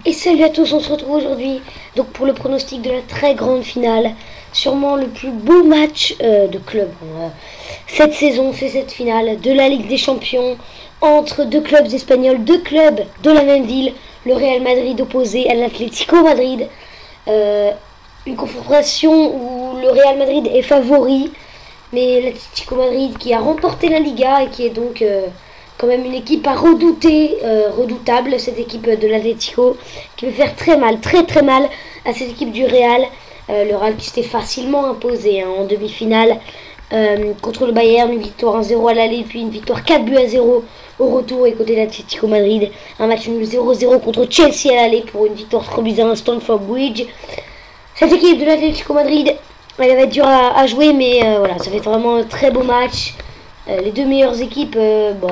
Et salut à tous, on se retrouve aujourd'hui donc pour le pronostic de la très grande finale. Sûrement le plus beau match de club cette saison, c'est cette finale de la Ligue des Champions entre deux clubs espagnols, deux clubs de la même ville, le Real Madrid opposé à l'Atlético Madrid. Une confrontation où le Real Madrid est favori, mais l'Atlético Madrid qui a remporté la Liga et qui est donc quand même une équipe à redouter, redoutable, cette équipe de l'Atlético, qui peut faire très mal, très mal à cette équipe du Real. Le Real qui s'était facilement imposé en demi-finale contre le Bayern, une victoire 1-0 à l'aller, puis une victoire 4-0 au retour. Et côté de l'Atlético Madrid, un match nul 0-0 contre Chelsea à l'aller pour une victoire 3-1 à Stamford Bridge. Cette équipe de l'Atlético Madrid, elle va être dure à jouer, mais voilà, ça fait vraiment un très beau match. Les deux meilleures équipes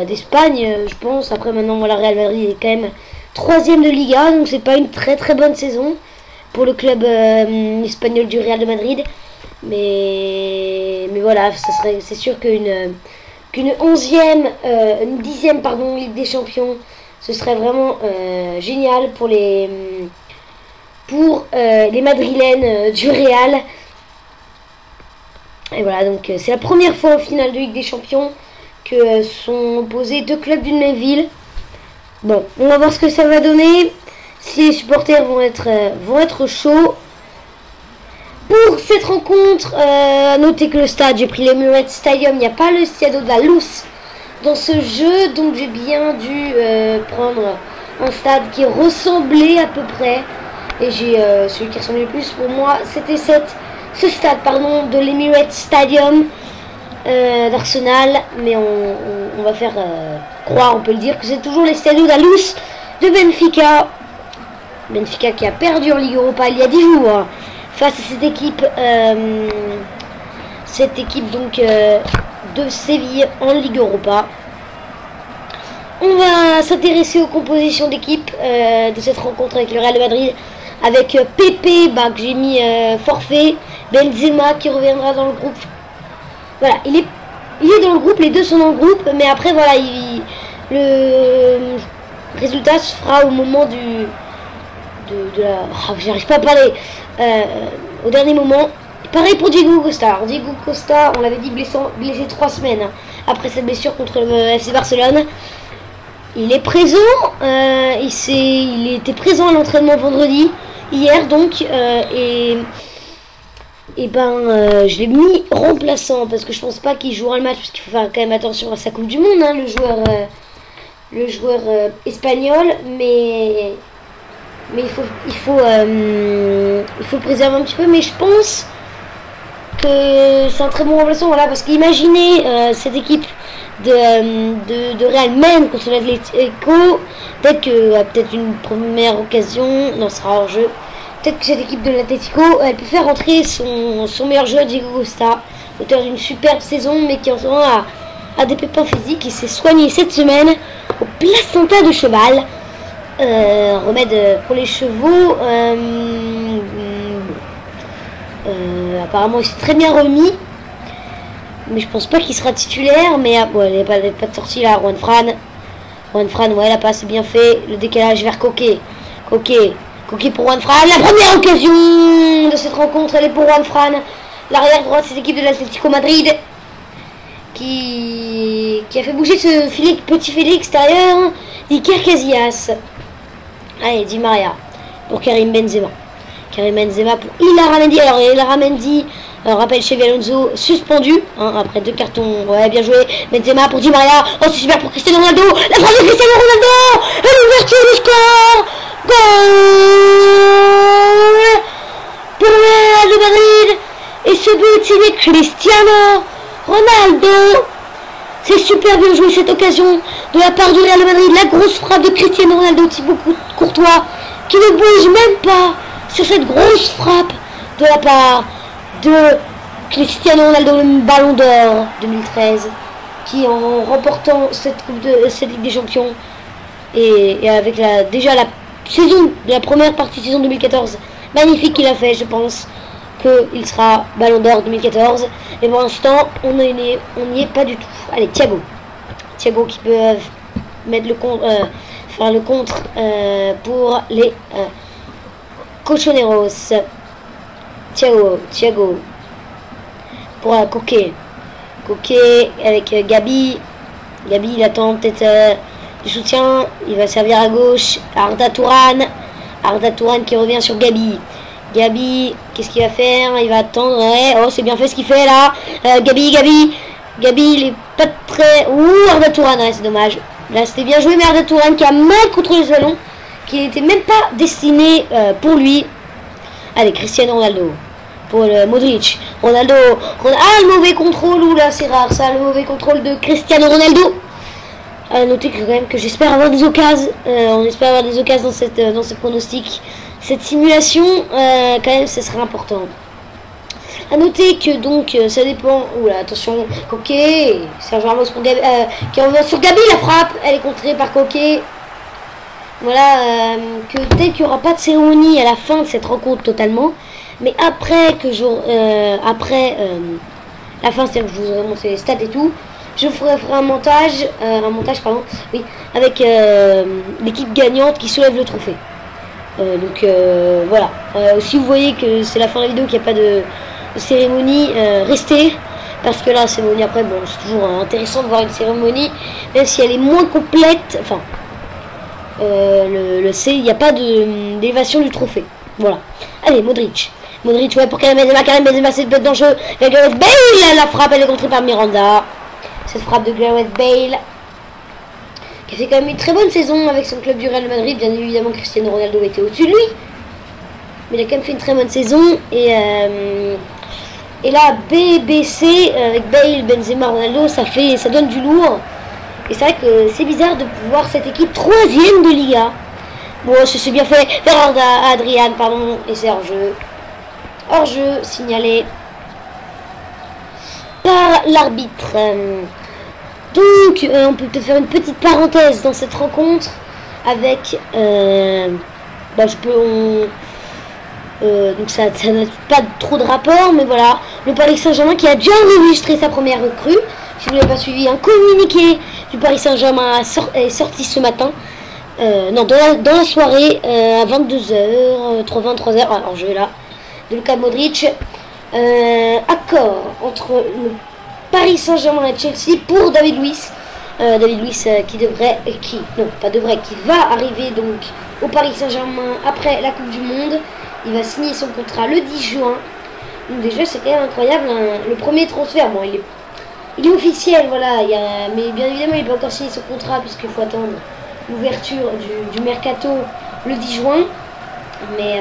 d'Espagne, je pense. Après, maintenant, voilà, Real Madrid est quand même 3e de Liga, donc c'est pas une très bonne saison pour le club espagnol du Real de Madrid. Mais voilà, c'est sûr qu'une 11e, une 10e pardon, Ligue des Champions, ce serait vraiment génial pour les Madrilènes du Real. Et voilà, donc c'est la première fois au final de Ligue des Champions que sont opposés deux clubs d'une même ville. Bon, on va voir ce que ça va donner. Si les supporters vont être chauds. Pour cette rencontre, notez que le stade, j'ai pris l'Emirates Stadium, il n'y a pas le Estadio de la Luz dans ce jeu, donc j'ai bien dû prendre un stade qui ressemblait à peu près. Et j'ai celui qui ressemblait le plus pour moi, c'était ce stade de l'Emirates Stadium d'Arsenal, mais on va faire croire, on peut le dire, que c'est toujours l'Estadio de la Luz de Benfica. Benfica qui a perdu en Ligue Europa il y a 10 jours face à cette équipe donc de Séville en Ligue Europa. On va s'intéresser aux compositions d'équipe de cette rencontre avec le Real de Madrid, avec Pepe que j'ai mis forfait, Benzema qui reviendra dans le groupe. Voilà, il est dans le groupe, les deux sont dans le groupe, mais après voilà, le résultat se fera au moment j'arrive pas à parler au dernier moment. Pareil pour Diego Costa. Alors, Diego Costa, on l'avait dit, blessé 3 semaines après sa blessure contre le FC Barcelone. Il est présent, il était présent à l'entraînement vendredi, hier donc, je l'ai mis remplaçant parce que je pense pas qu'il jouera le match, parce qu'il faut faire quand même attention à sa Coupe du Monde, le joueur espagnol, mais il faut le préserver un petit peu. Mais je pense que c'est un très bon remplaçant, voilà, parce qu'imaginez cette équipe de Real même contre l'Atlético, peut-être une première occasion, non, ce sera hors jeu. Peut-être que cette équipe de l'Atlético, elle peut faire entrer son meilleur joueur Diego Costa, auteur d'une superbe saison, mais qui en ce moment a des pépins physiques. Il s'est soigné cette semaine au placenta de cheval, remède pour les chevaux. Apparemment il s'est très bien remis, mais je pense pas qu'il sera titulaire. Mais il n'est pas de sortie là. Juan Fran, ouais, la passe est bien fait, le décalage vers Coquet pour Juan Fran. La première occasion de cette rencontre, elle est pour Juan Fran, l'arrière droite de cette équipe de l'Atlético Madrid, qui a fait bouger ce petit filet extérieur d'Iker Casillas. Allez, Di Maria pour Karim Benzema pour Ilara Mendy. Alors Ilara Mendy, rappelle Xabi Alonso, suspendu après 2 cartons. Ouais, bien joué. Benzema pour Di Maria. Oh, c'est super pour Cristiano Ronaldo. La frappe de Cristiano Ronaldo et l'ouverture du score. Goal pour le Real de Madrid. Et ce but signé Cristiano Ronaldo. C'est super bien joué cette occasion de la part du Real de Madrid. La grosse frappe de Cristiano Ronaldo, Thibaut Courtois, qui ne bouge même pas sur cette grosse frappe de la part de Cristiano Ronaldo, le Ballon d'Or 2013, qui en remportant cette Ligue des Champions et avec la première partie de saison 2014, magnifique qu'il a fait, je pense qu'il sera Ballon d'Or 2014. Et pour l'instant, on n'y est pas du tout. Allez, Thiago qui peut faire le contre pour les Colchoneros. Thiago pour Koké. Koké avec Gabi. Gabi, il attend peut-être du soutien. Il va servir à gauche. Arda Touran. Arda Touran qui revient sur Gabi. Gabi, qu'est-ce qu'il va faire? Il va attendre. Ouais. Oh, c'est bien fait ce qu'il fait là. Gabi, il est pas très... Ouh, Arda Touran, ouais, c'est dommage. Là, c'était bien joué, mais Arda Touran qui a mal contrôlé le ballon, qui n'était même pas destiné pour lui. Allez, Cristiano Ronaldo. Pour le Modric. Ronaldo. Ah, le mauvais contrôle. Ouh là, c'est rare ça, le mauvais contrôle de Cristiano Ronaldo. À noter que, quand même, que j'espère avoir des occasions. On espère avoir des occasions dans ce pronostic. Cette simulation, quand même, ce sera important. À noter que donc ça dépend. Oula, attention, Koké, Sergio Ramos pour Gabi, qui revient sur Gabi, la frappe, elle est contrée par Koké. Voilà, que peut-être qu'il n'y aura pas de cérémonie à la fin de cette rencontre totalement, mais après que la fin, c'est-à-dire que je vous aurai montré les stats et tout, je ferai un montage pardon, oui, avec l'équipe gagnante qui soulève le trophée. Donc voilà. Si vous voyez que c'est la fin de la vidéo, qu'il n'y a pas de cérémonie, restez, parce que la cérémonie après, bon, c'est toujours intéressant de voir une cérémonie, même si elle est moins complète. Enfin, il n'y a pas d'élévation du trophée. Voilà. Allez, Modric, ouais, pour Karim Benzema, c'est peut-être dangereux. Gareth Bale, la frappe, elle est contrée par Miranda. Cette frappe de Gareth Bale, qui a fait quand même une très bonne saison avec son club du Real Madrid. Bien évidemment, Cristiano Ronaldo était au-dessus de lui, mais il a quand même fait une très bonne saison. Et là, BBC avec Bale, Benzema, Ronaldo, ça donne du lourd. Et c'est vrai que c'est bizarre de voir cette équipe 3e de Liga. Bon, c'est bien fait. Adrian, pardon, et c'est hors-jeu. Hors-jeu signalé par l'arbitre. Donc, on peut peut-être faire une petite parenthèse dans cette rencontre avec... donc ça n'a pas trop de rapport, mais voilà. Le Paris Saint-Germain qui a déjà enregistré sa première recrue. Si vous n'avez pas suivi, un communiqué du Paris Saint-Germain est sorti ce matin. Non, dans la soirée, à 22h, 23h, alors je vais là, de Luka Modric. Accord entre le Paris Saint-Germain et Chelsea pour David Luiz. David Luiz qui va arriver donc au Paris Saint-Germain après la Coupe du Monde. Il va signer son contrat le 10 juin. Donc déjà, c'est quand même incroyable, hein. Le premier transfert, bon, il est officiel, voilà, mais bien évidemment, il peut encore signer son contrat puisqu'il faut attendre l'ouverture du mercato le 10 juin. Mais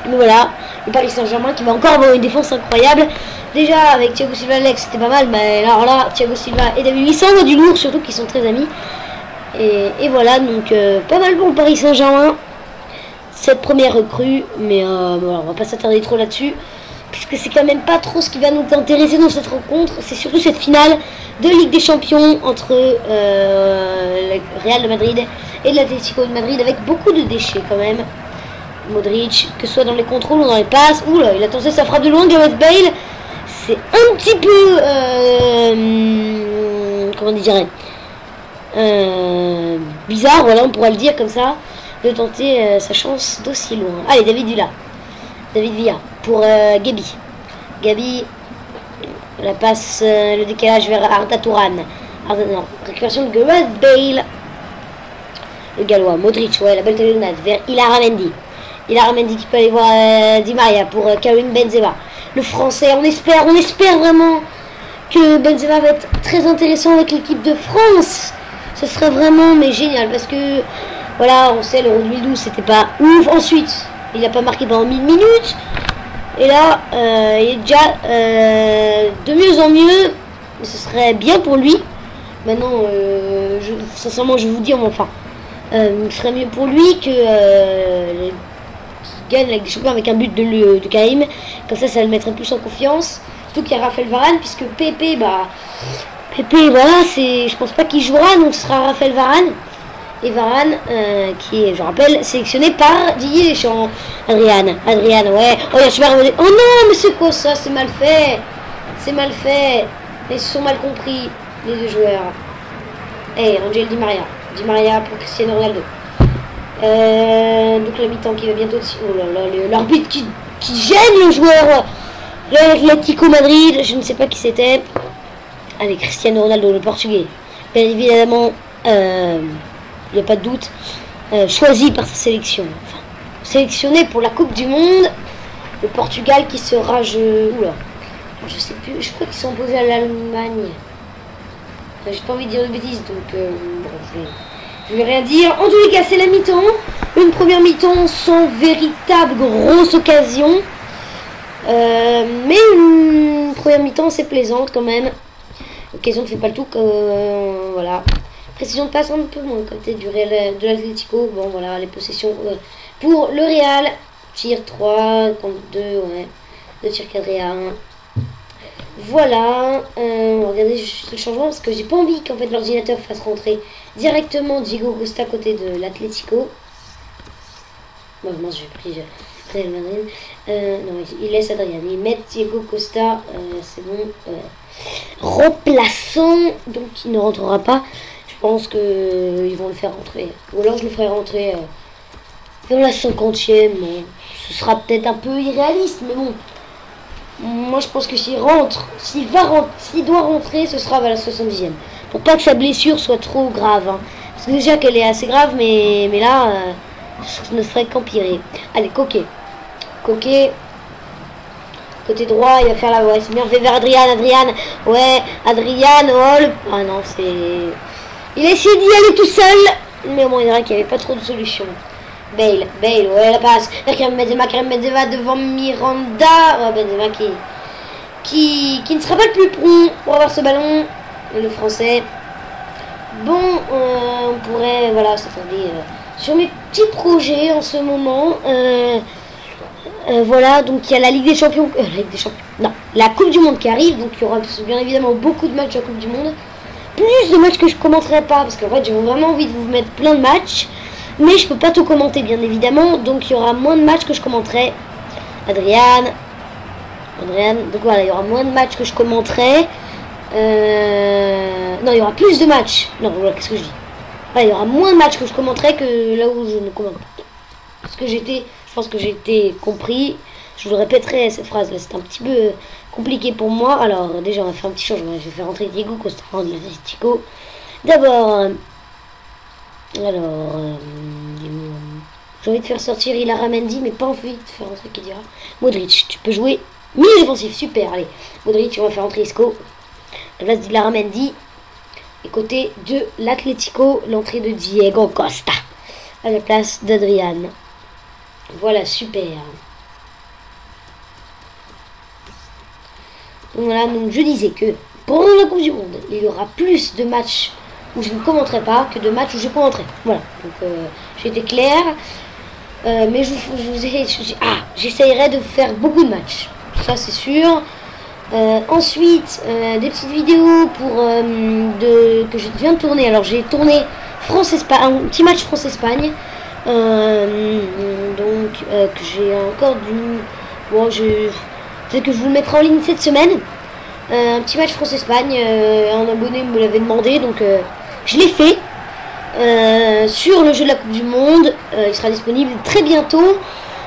voilà, le Paris Saint-Germain qui va encore avoir une défense incroyable. Déjà, avec Thiago Silva, Alex, c'était pas mal, mais alors là, Thiago Silva et David Luiz, ça envoie du lourd, surtout qu'ils sont très amis. Et voilà, donc pas mal pour le Paris Saint-Germain, cette première recrue, mais voilà, on va pas s'attarder trop là-dessus, puisque c'est quand même pas trop ce qui va nous intéresser dans cette rencontre. C'est surtout cette finale de Ligue des Champions entre le Real de Madrid et l'Atlético de Madrid, avec beaucoup de déchets quand même. Modric, que ce soit dans les contrôles ou dans les passes. Oula, il a tenté sa frappe de loin. Gareth Bale, c'est un petit peu comment dirais bizarre, voilà, on pourrait le dire comme ça, de tenter sa chance d'aussi loin. Allez, David Villa pour Gabi, la passe, le décalage vers Arda Touran. Non, récupération de Gareth Bale, le Gallois. Modric, ouais, la belle talonnade vers Ilara Mendy qui peut aller voir Di Maria pour Karim Benzema, le Français. On espère vraiment que Benzema va être très intéressant avec l'équipe de France. Ce serait vraiment génial, parce que voilà, on sait, l'Euro 2012 c'était pas ouf. Ensuite, il n'a pas marqué pendant 1000 minutes, et là il est déjà de mieux en mieux. Ce serait bien pour lui. Maintenant, sincèrement, je vous dis, enfin, ce serait mieux pour lui que gagne avec des champions avec un but de Karim. Comme ça le mettrait plus en confiance. Surtout qu'il y a Raphaël Varane, puisque Pépé, voilà, je pense pas qu'il jouera, donc ce sera Raphaël Varane. Et Varane, qui est, je rappelle, sélectionné par Didier Deschamps. Adrian, ouais. Oh, il y a super. Oh non, mais c'est quoi ça? C'est mal fait. Ils se sont mal compris, les deux joueurs. Angel Di Maria. Di Maria pour Cristiano Ronaldo. Donc la mi-temps qui va bientôt... Oh là là, l'arbitre qui gêne le joueur de l'Atlético Madrid. Je ne sais pas qui c'était. Allez, Cristiano Ronaldo, le portugais. Bien évidemment, il n'y a pas de doute, choisi par sa sélection. Enfin, sélectionné pour la Coupe du Monde. Le Portugal qui sera... Oula, je sais plus, je crois qu'ils sont opposés à l'Allemagne. Enfin, j'ai pas envie de dire de bêtises, donc bon, je vais rien dire. En tous les cas, c'est la mi-temps. Une première mi-temps sans véritable grosse occasion. Mais une première mi-temps, c'est plaisante quand même. L'occasion ne fait pas le tout. Voilà. Précision de passe un peu moins côté du Real, de l'Atlético. Bon, voilà, les possessions pour le Real. Tir 3 contre 2, ouais. 2 tirs cadrés à 1. Voilà. On va regarder juste le changement parce que j'ai pas envie qu'en fait l'ordinateur fasse rentrer directement Diego Costa côté de l'Atlético. Bon, moi j'ai pris Real Madrid. Non, il laisse Adrian. Il met Diego Costa. C'est bon. Remplaçant. Donc il ne rentrera pas. Je pense que ils vont le faire rentrer. Ou alors je le ferai rentrer dans la 50e. Bon, ce sera peut-être un peu irréaliste, mais bon. Moi je pense que s'il rentre, s'il doit rentrer, ce sera à la 70e. Pour pas que sa blessure soit trop grave. Hein. Parce que déjà qu'elle est assez grave, mais là, ce ne ferait qu'empirer. Allez, Coquet. Coquet. Côté droit, il va faire la... Ouais, c'est bien fait vers Adrian. Ouais, Adrian. Oh, ah non, c'est... Il a essayé d'y aller tout seul. Mais au moins, il dirait qu'il n'y avait pas trop de solutions. Bale, ouais, la passe. Karim Benzema devant Miranda. Ouais, Benzema qui ne sera pas le plus prompt pour avoir ce ballon. Le français. Bon, on pourrait, voilà, s'attarder sur mes petits projets en ce moment. Voilà, donc il y a la Ligue des Champions. Non, la Coupe du Monde qui arrive. Donc il y aura bien évidemment beaucoup de matchs à la Coupe du Monde. Plus de matchs que je commenterai pas. Parce qu'en fait, j'ai vraiment envie de vous mettre plein de matchs. Mais je peux pas tout commenter bien évidemment, donc il y aura moins de matchs que je commenterai. Adrian, donc voilà, il y aura moins de matchs que je commenterai. Non, il y aura plus de matchs. Non, voilà, qu'est-ce que je dis? Voilà, il y aura moins de matchs que je commenterai que là où je ne commente pas. Parce que je pense que j'ai été compris. Je vous le répéterai cette phrase là, c'est un petit peu compliqué pour moi. Alors déjà on va faire un petit changement. Je vais faire rentrer Diego Costa de l'Atlético. D'abord. Alors, j'ai envie de faire sortir Ilara Mendy, mais pas envie de faire un truc qui dira Modric, tu peux jouer milieu défensif, super, allez. Modric, on va faire entrer Isco à la place d'Ilara Mendy. Et côté de l'Atlético, l'entrée de Diego Costa à la place d'Adrian. Voilà, super. Donc voilà, donc je disais que pendant la Coupe du Monde, il y aura plus de matchs où je ne commenterai pas que de matchs où je commenterai. Voilà, donc j'ai été clair. Mais j'essayerai de faire beaucoup de matchs. Ça c'est sûr. Ensuite, des petites vidéos que je viens de tourner. Alors j'ai tourné France-Espagne, un petit match France-Espagne. Donc que j'ai encore du... Bon, peut-être que je vous le mettrai en ligne cette semaine. Un petit match France-Espagne. Un abonné me l'avait demandé, donc je l'ai fait. Sur le jeu de la Coupe du Monde. Il sera disponible très bientôt.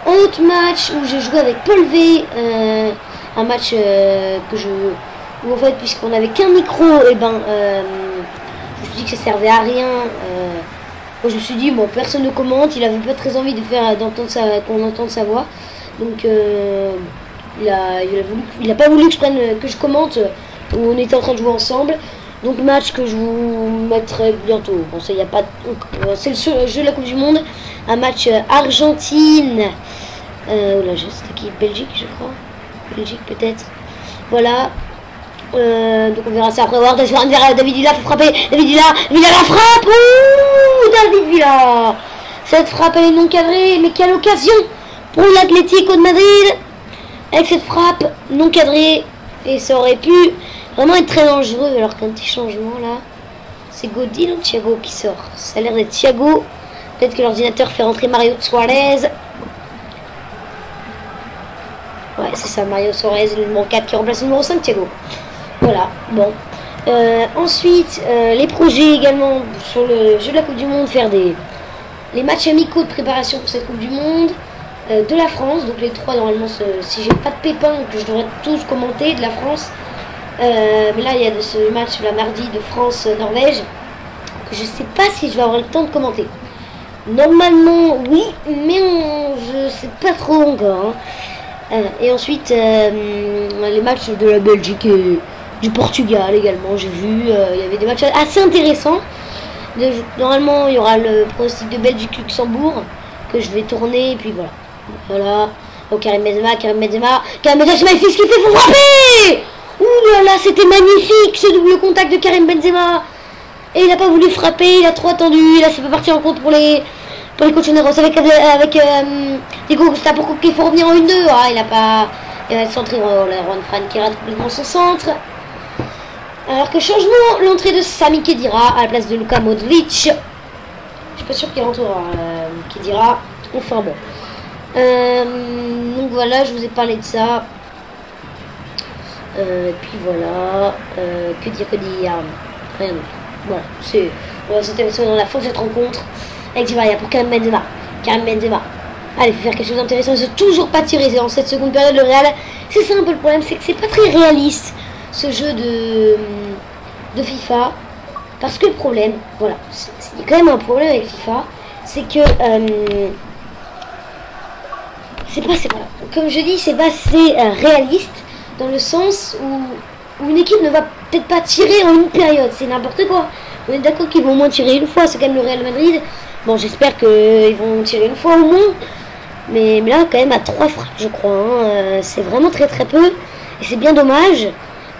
Un autre match où j'ai joué avec Paul V. Un match où en fait, puisqu'on n'avait qu'un micro, et je me suis dit que ça servait à rien. Moi je me suis dit, bon, personne ne commente, il avait pas très envie de faire qu'on entende sa voix. Donc il a pas voulu que je commente où on était en train de jouer ensemble. Donc match que je vous mettrai bientôt. Bon, ça y a pas. C'est le jeu de la Coupe du Monde. Un match Argentine. Là, c'était qui? Belgique, je crois. Belgique peut-être. Voilà. Donc on verra ça après. Voir David Villa faut frapper. David Villa la frappe. Ouh, David Villa. Cette frappe elle est non cadrée, mais quelle occasion pour l'Atlético de Madrid avec cette frappe non cadrée, et ça aurait pu vraiment être très dangereux. Alors qu'un petit changement là, c'est Godin ou Thiago qui sort? Ça a l'air d'être Thiago. Peut-être que l'ordinateur fait rentrer Mario Suarez. Ouais, c'est ça, Mario Suarez, le numéro 4 qui remplace le numéro 5, Thiago. Voilà, bon. Ensuite, les projets également sur le jeu de la Coupe du Monde, faire les matchs amicaux de préparation pour cette Coupe du Monde de la France. Donc les 3 normalement, si j'ai pas de pépins, que je devrais tous commenter de la France. Mais là il y a ce match la mardi de France-Norvège. Je sais pas si je vais avoir le temps de commenter. Normalement oui, mais je sais pas trop encore. Et ensuite les matchs de la Belgique et du Portugal également. J'ai vu, il y avait des matchs assez intéressants. Normalement il y aura le pronostic de Belgique-Luxembourg que je vais tourner et puis voilà. Voilà. Oh, Karim Benzema, c'est magnifique ce qu'il fait, faut frapper. Ouh là là, c'était magnifique ce double contact de Karim Benzema. Et il n'a pas voulu frapper, il a trop attendu. Là, ça peut partir en compte pour les Colchoneros avec Diego Costa pour qu'il faut revenir en 1-2. Ah, il a pas. Il va centrer Juan Fran qui rate complètement son centre. Alors que changement, l'entrée de Sami Khedira à la place de Luka Modric. Je suis pas sûr qu'il rentrera Khedira. Enfin bon. Donc voilà, je vous ai parlé de ça. Et puis voilà. Que dire rien d'autre. Voilà, on va s'intéresser dans la fin de cette rencontre avec Di Maria pour Karim Benzema. Allez, faut faire quelque chose d'intéressant. Ils n'ont toujours pas tiré dans cette seconde période. Le Real, c'est ça un peu le problème, c'est que c'est pas très réaliste ce jeu de FIFA. Parce que le problème, voilà, il y a quand même un problème avec FIFA, c'est que comme je dis, c'est pas assez réaliste dans le sens où une équipe ne va peut-être pas tirer en une période, c'est n'importe quoi. On est d'accord qu'ils vont au moins tirer une fois, c'est quand même le Real Madrid. Bon, j'espère qu'ils vont tirer une fois au moins. Mais là, quand même, à 3 frappes, je crois. Hein, c'est vraiment très très peu. Et c'est bien dommage.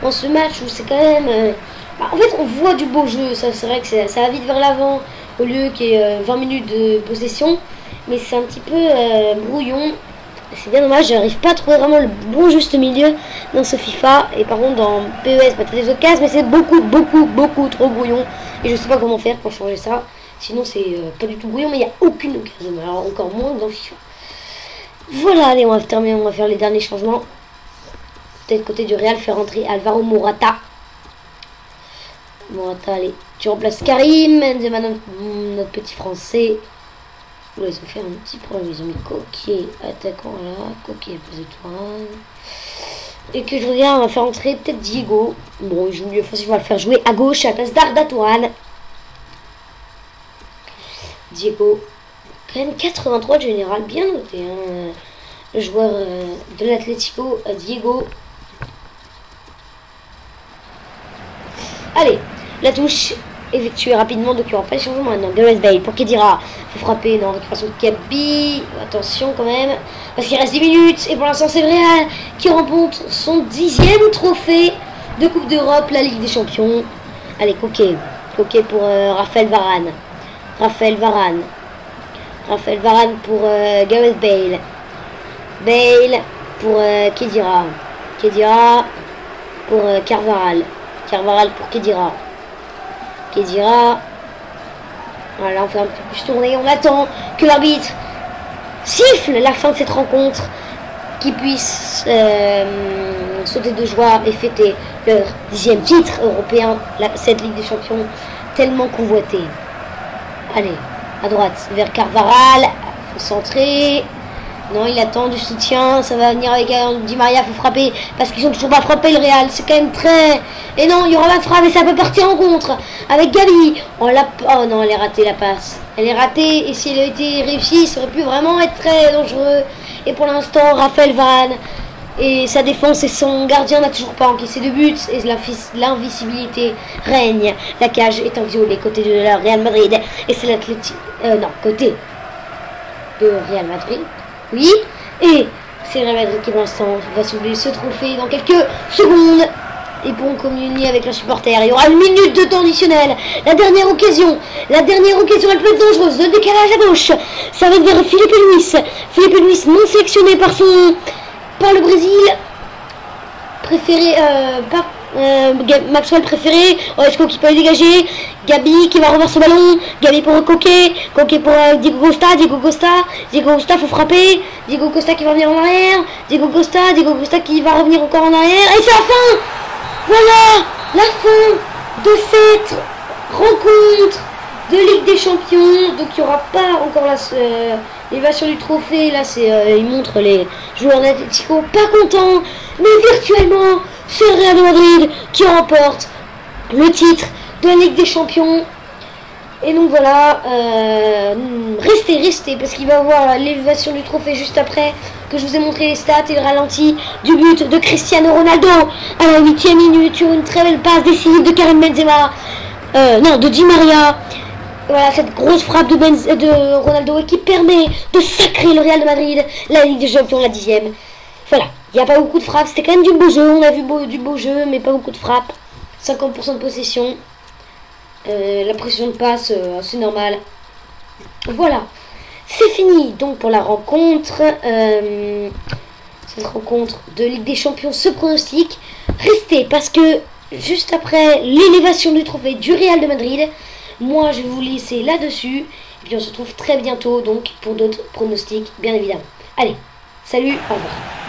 Dans ce match où c'est quand même... en fait, on voit du beau jeu. Ça, c'est vrai que ça va vite vers l'avant au lieu qu'il y ait 20 minutes de possession. Mais c'est un petit peu brouillon. C'est bien dommage, j'arrive pas à trouver vraiment le bon juste milieu dans ce FIFA. Et par contre dans PES, peut-être des occasions, mais c'est beaucoup trop brouillon. Et je sais pas comment faire pour changer ça. Sinon c'est pas du tout brouillon, mais il n'y a aucune occasion. Alors encore moins que dans FIFA. Voilà, allez, on va terminer, on va faire les derniers changements. Peut-être côté du Real, faire rentrer Alvaro Morata. Morata, allez, tu remplaces Karim Benzema, notre petit français. Là, ils ont fait un petit problème, ils ont mis Coquet attaquant là, Coquet plus étoile. Et que je regarde, on va faire entrer peut-être Diego. Bon, il joue mieux offensif, on va le faire jouer à gauche à la place d'Arda Turan. Diego, quand même 83 de général, bien noté. Hein. Le joueur de l'Atlético, Diego. Allez, la touche effectuée rapidement, donc il n'y aura pas de changement maintenant. Gareth Bale pour Khedira. Il faut frapper, non, récupération de Gabi. Attention quand même, parce qu'il reste 10 minutes. Et pour l'instant, c'est Real qui remporte son 10e trophée de Coupe d'Europe, la Ligue des Champions. Allez, Coquet. Coquet pour Raphaël Varane. Raphaël Varane pour Gareth Bale. Bale pour Khedira. Khedira pour Carvajal. Carvajal pour Khedira. Khedira. Voilà, on fait un peu plus tourner. On attend que l'arbitre siffle la fin de cette rencontre, qu'ils puissent sauter de joie et fêter leur 10e titre européen, cette Ligue des Champions tellement convoitée. Allez, à droite, vers Carvajal. Faut centrer. Non, il attend du soutien. Ça va venir avec Di Maria. Faut frapper parce qu'ils ont toujours pas frappé le Real. C'est quand même très... Et non, il y aura la frappe et ça peut partir en contre avec Gabi. Oh non, elle est ratée la passe. Elle est ratée et si elle a été réussie, ça aurait pu vraiment être très dangereux. Et pour l'instant, Raphaël Varane et sa défense et son gardien n'a toujours pas encaissé de buts. Et l'invisibilité règne. La cage est en violet côté de la Real Madrid. Et c'est l'Atlético... non, côté de Real Madrid. Oui, et c'est Real Madrid qui pour l'instant va soulever ce trophée dans quelques secondes. Et pour communier avec leurs supporters, il y aura 1 minute de temps additionnel. La dernière occasion, elle peut être dangereuse. Le décalage à gauche, ça va être vers Filipe Luis. Filipe Luis non sélectionné par le Brésil. Préféré, Maxwell préféré. Oh, est-ce qu'il peut aller dégager? Gabi qui va revoir ce ballon. Gabi pour Coquet. Coquet pour Diego Costa. Diego Costa, faut frapper. Diego Costa qui va revenir en arrière. Diego Costa qui va revenir encore en arrière. Et c'est la fin. Voilà, la fin de cette rencontre de Ligue des Champions. Donc il n'y aura pas encore l'évasion du trophée. Là, ils montrent les joueurs d'Atlético pas contents. Mais virtuellement, c'est le Real de Madrid qui remporte le titre de la Ligue des Champions. Et donc voilà, restez, parce qu'il va y avoir l'élévation du trophée juste après que je vous ai montré les stats et le ralenti du but de Cristiano Ronaldo à la 8e minute sur une très belle passe décisive de Karim Benzema, de Di Maria. Voilà, cette grosse frappe de Ronaldo qui permet de sacrer le Real de Madrid, la Ligue des Champions, la 10e. Voilà, il n'y a pas beaucoup de frappes, c'était quand même du beau jeu, on a vu du beau jeu, mais pas beaucoup de frappes. 50% de possession. La pression de passe, c'est normal. Voilà, c'est fini donc pour la rencontre. Cette rencontre de Ligue des Champions, ce pronostic. Restez parce que juste après l'élévation du trophée du Real de Madrid, moi je vais vous laisser là-dessus. Et puis on se retrouve très bientôt donc pour d'autres pronostics, bien évidemment. Allez, salut, au revoir.